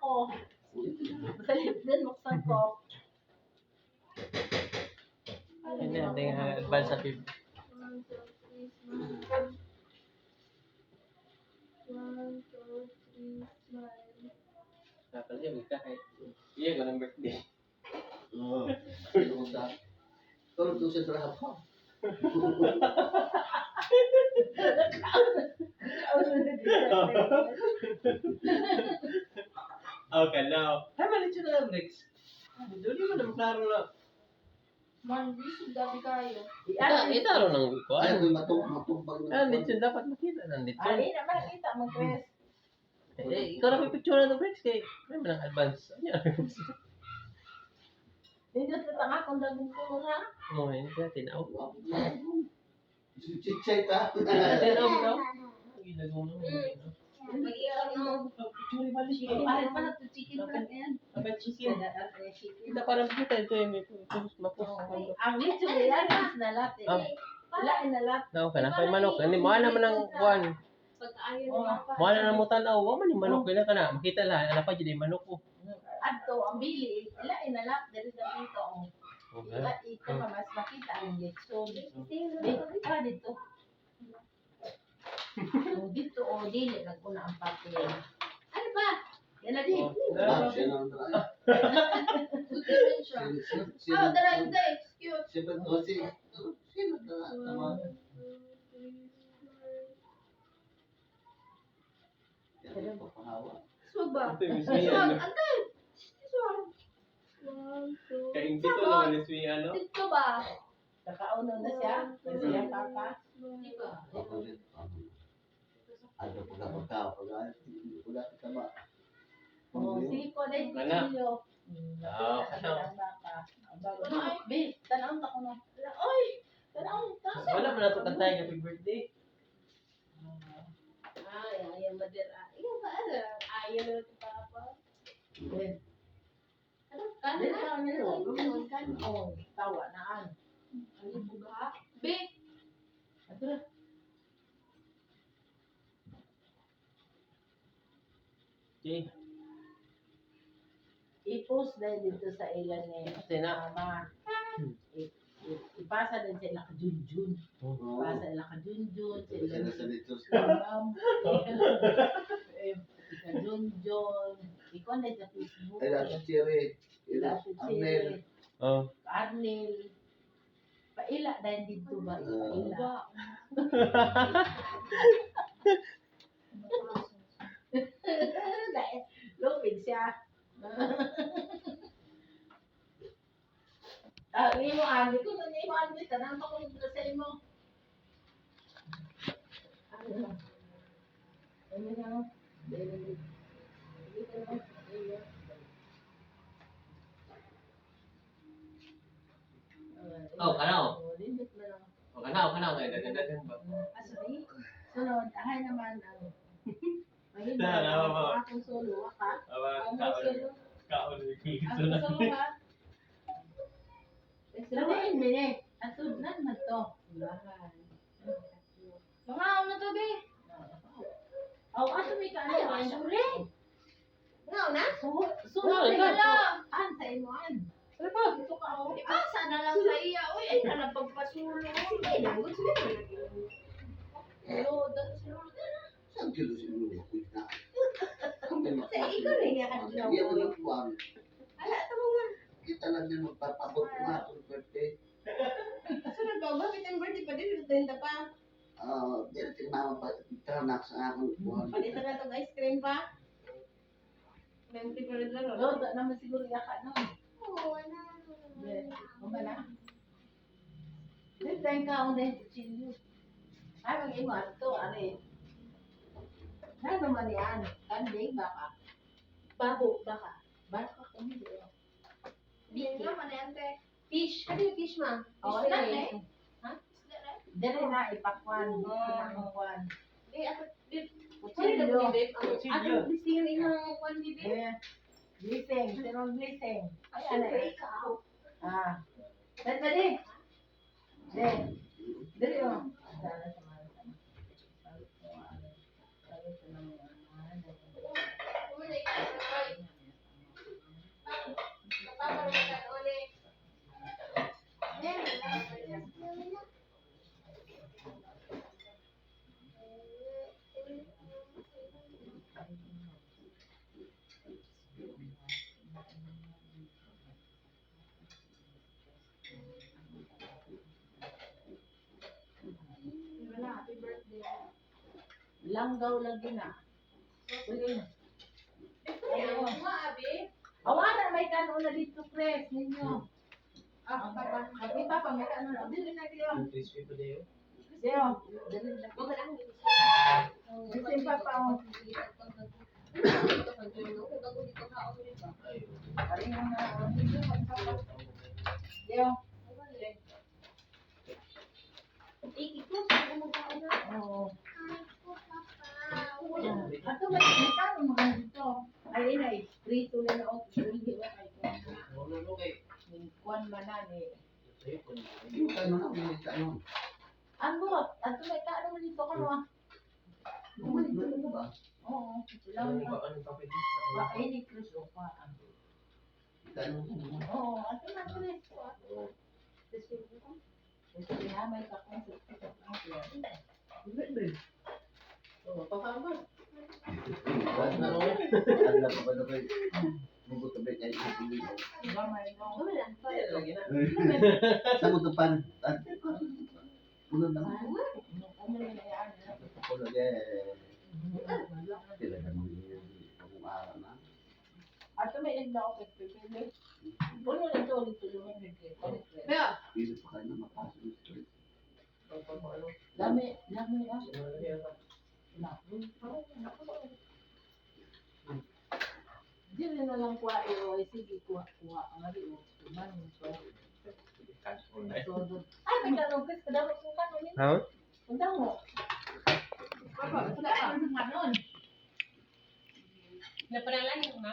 ko. Sa lip din, buksan ko. Hindi, hindi nga advance sa 50. 1, 2, 3, smile. 1, 2, 3, smile. Tapos yung kahit iya ko ng birthday. Oo. Ano sa? Tulog doon sa trabaho. Okay, now. Ay, malit siya na Rex. Hindi mo naman klaro na. Man, bisog gabi kayo. Itaro ng Ay, kuwan. may matumpag Ah, lechon dapat makita ng lechon. Ay, naman kita mo, Chris. Eh, ikaw na may picture na ng Rex kay may manang advance. Ano yan? Hindi sa tanga kung dagong ko na. Oo, hindi ka tinaw. Chichay ka. Tinaw mo daw? Ginagawa mo. Mag-iwan mo. Picture ba Chicken, parang pala ito, chicken pala yan. Apa chicken? Kita parang kita ito yung may mapos. Ang lechon yan, is na lahat Ah. eh. Wala na lahat. Nao ka na kay manok. Hindi mo naman ang kuwan. Pagkaayon Oh, na pa. mo na mo tanaw, wa man yung manok kailan ka na. Makita lang ano pa jud manok ko. Adto, ang bili, ilain na lahat. Dari sa dito. Okay. Ito na mas makita ang lechon. Ah, dito. Dito, dili, naguna ang papel. Ano ba? Yan na din. Siya nang try. Oh, dara, excuse. Siyempre, o si... Sino na? Tama. Yan, papahawa. Swag ba? Ante, Swag, ante. Swag. 1, 2, Kain dito naman ni si ano? dito ba? Kakauno na siya? Siya kaka? Di ba? Ako rin. Ano pagkapagkao? Pagkapagkao ba? Oh, siko na yung Wala. kuchilyo. Ah, ano? Bis, tanawin ako na. Oy! Tanawin, tanawin. Wala man nato kantay happy birthday. Ay, ayaw madira. Ayaw ba? Ayaw na ito papa. Ano? Kanan? Oh, tawa na an. Ano buga? Be! Ato na. Okay. I-post na dito sa ilan ni Sina? Mama. Ipasa din sila ka Junjun. Ipasa sila ka Junjun. Sila Sila sa dito. Ma'am. Ika Junjun. Ikaw na sa Facebook. Ay, lahat si Cherry. Ila si Amel. Cherry. Oh. Arnel. Paila dahil dito ba? Paila. Dahil lupig siya. Ni mo Andy ko, ni mo Andy, tanang pa ko sa imo. Ano na? Ano na? Oh, kanaw. Limit na lang. O kanaw kay dagan ba? Sorry. Sunod, ahay naman ang mahina. Tama ba? Akong solo, ka? Aba, Akong solo. kaon Akong solo, ka? Sabihin mo na, atod na na to. Mga na to, be. Aw, ato may ka ano? Ay, sorry. Nga na? Sunod Nga, na lang. An, sa imo, an. Ano ba? Ito ka, oh. Ipasa na lang sa iya. Uy, ay ka na pagpasulo. Sige na, gusto mo na. Hello, dito si Roda na. Saan kilo si Lulu? Kita. Sa ikaw na niya ka Iya mo lang buwan. Ala, ito mo nga. Kita lang din magpapabot ko nga itong birthday. Sunod ba? Bakit ang birthday pa din? Tinda pa. Di na tinama pa. Taranak sa akong buwan. Palitan na itong ice cream pa. Nanti pa rin laro. No, naman siguro yaka, no? Oo, wala. Mama na. Then, tayo ka ako dahil chilyo. Ay, mag-iwan to, are. Na naman yan. Kandeng baka. Babo, baka. Baka kung hindi. Biki. Naman yan, te. Fish. Ano yung fish, ma? Oo, sige. Ha? Dere na, ipakwan. Dito na ang kwan. Ako, Kuchilyo. Ako, blessing ang inang kwan, bibi. Blessing. Sinong blessing? Ay, ano eh. Ah. Dali. Dali, oh. Dala sa mga Langgaw lagi na. Sige. Ayaw mo nga, abi. Awana, may kanon na dito, Chris, ninyo. Ah, papa, may kanon na. Dili na kayo. Crispy pa din. Deo, dili na. Kasi papa, ay mo na. Deo. Oo. Ato may kanon mo dito. Ay, ay, prito na ako. Hindi ba kayo? Ano kay? Kuan manani. Sa'yo po. Ano na, may kaano. Ambot, ato may kanon mo dito kano. Bumalik na rin ba? Oo, Ano lang. ba ang papel? Ay, ni Chris o pa. Kaano na. Oo, ato na Chris. Ito may kakong sa Oh, pakama. Ano pa ba na kayo? Mugot na ba kayo sa pili? gamay no. Kaya lagi na. Sa mo to pan. Ano na? Ano na yan? Ako lagi. Sila na mga pag-uara na. Ato may nagda ako sa pipili. Puno na ito ulit tulungan ni Chris. Pili pa kayo na mapasok yung street. Lami ah. Dili na lang kuha ay sige kuha ang ari o man so. Ay may kanon Chris kadalo ko kanon ni. Ha? Unta mo. Papa, sila ka ng kanon. Naparalan yung ma.